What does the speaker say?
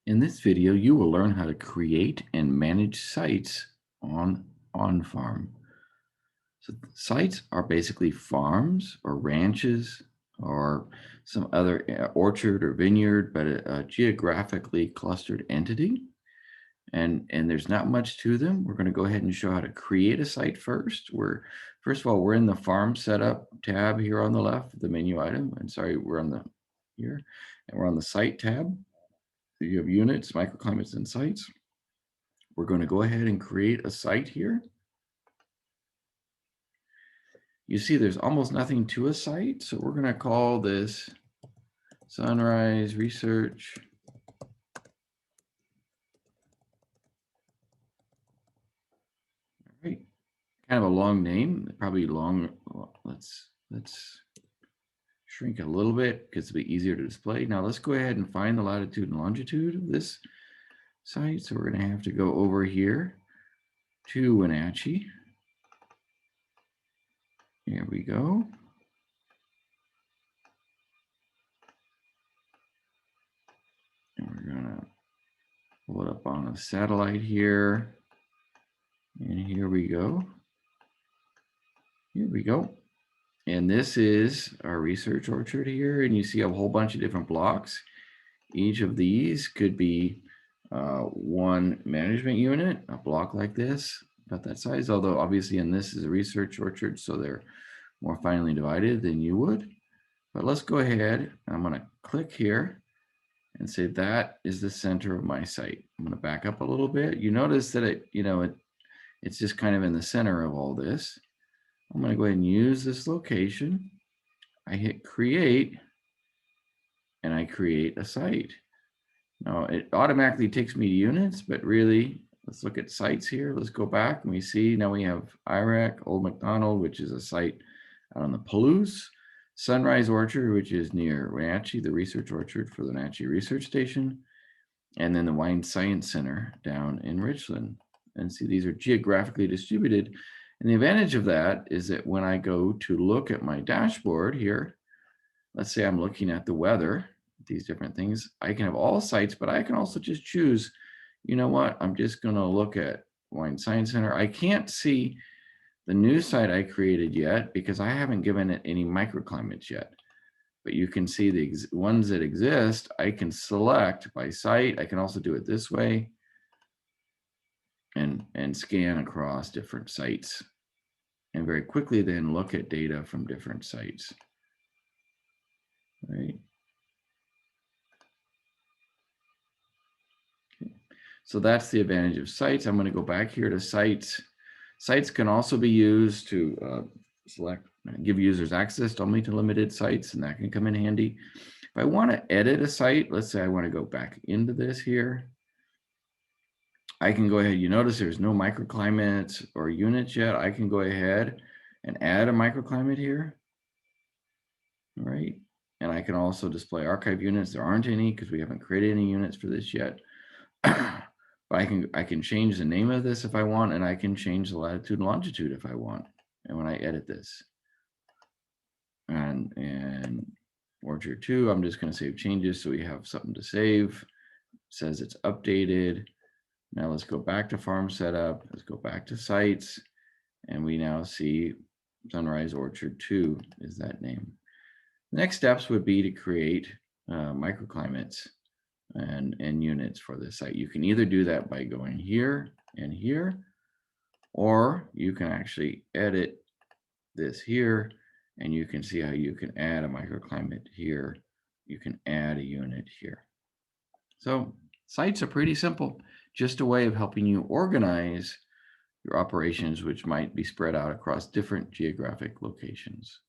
In this video, you will learn how to create and manage sites on AWNfarm. So sites are basically farms or ranches or some other orchard or vineyard, but a geographically clustered entity. And there's not much to them. We're going to go ahead and show how to create a site first. First of all, we're in the farm setup tab here on the left, the menu item. And sorry, we're on the here, and we're on the site tab. You have units, microclimates, and sites. We're going to go ahead and create a site here. You see there's almost nothing to a site, so we're going to call this Sunrise Research Right. Kind of a long name, probably long. Let's shrink it a little bit because it'll be easier to display. Now let's go ahead and find the latitude and longitude of this site. So we're going to have to go over here to Wenatchee. Here we go. And we're going to pull it up on a satellite here. And here we go. Here we go. And this is our research orchard here. And you see a whole bunch of different blocks. Each of these could be one management unit, a block like this, about that size. Although obviously in this is a research orchard, so they're more finely divided than you would. But let's go ahead. I'm going to click here and say that is the center of my site. I'm going to back up a little bit. You notice that it's just kind of in the center of all this. I'm going to go ahead and use this location. I hit create and I create a site. Now it automatically takes me to units, but really let's look at sites here. Let's go back and we see now we have Iraq, Old McDonald, which is a site out on the Palouse, Sunrise Orchard, which is near Wenatchee, the research orchard for the Wenatchee Research Station, and then the Wine Science Center down in Richland. And see, these are geographically distributed. And the advantage of that is that when I go to look at my dashboard here, let's say I'm looking at the weather, these different things, I can have all sites, but I can also just choose, you know what, I'm just going to look at Wine Science Center. I can't see the new site I created yet because I haven't given it any microclimates yet. But you can see the ones that exist, I can select by site. I can also do it this way and scan across different sites and very quickly then look at data from different sites. Right. Okay. So that's the advantage of sites. I'm going to go back here to sites. Sites can also be used to give users access only to limited sites, and that can come in handy. If I want to edit a site, let's say I want to go back into this here, I can go ahead. You notice there's no microclimates or units yet. I can go ahead and add a microclimate here. All right. And I can also display archive units. There aren't any because we haven't created any units for this yet. But I can change the name of this if I want, and I can change the latitude and longitude if I want. And when I edit this, and Orchard 2, I'm just going to save changes so we have something to save. It says it's updated. Now let's go back to farm setup. Let's go back to sites, and we now see Sunrise Orchard 2 is that name. The next steps would be to create microclimates and units for the site. You can either do that by going here and here, or you can actually edit this here, and you can see how you can add a microclimate here. You can add a unit here. So sites are pretty simple, just a way of helping you organize your operations, which might be spread out across different geographic locations.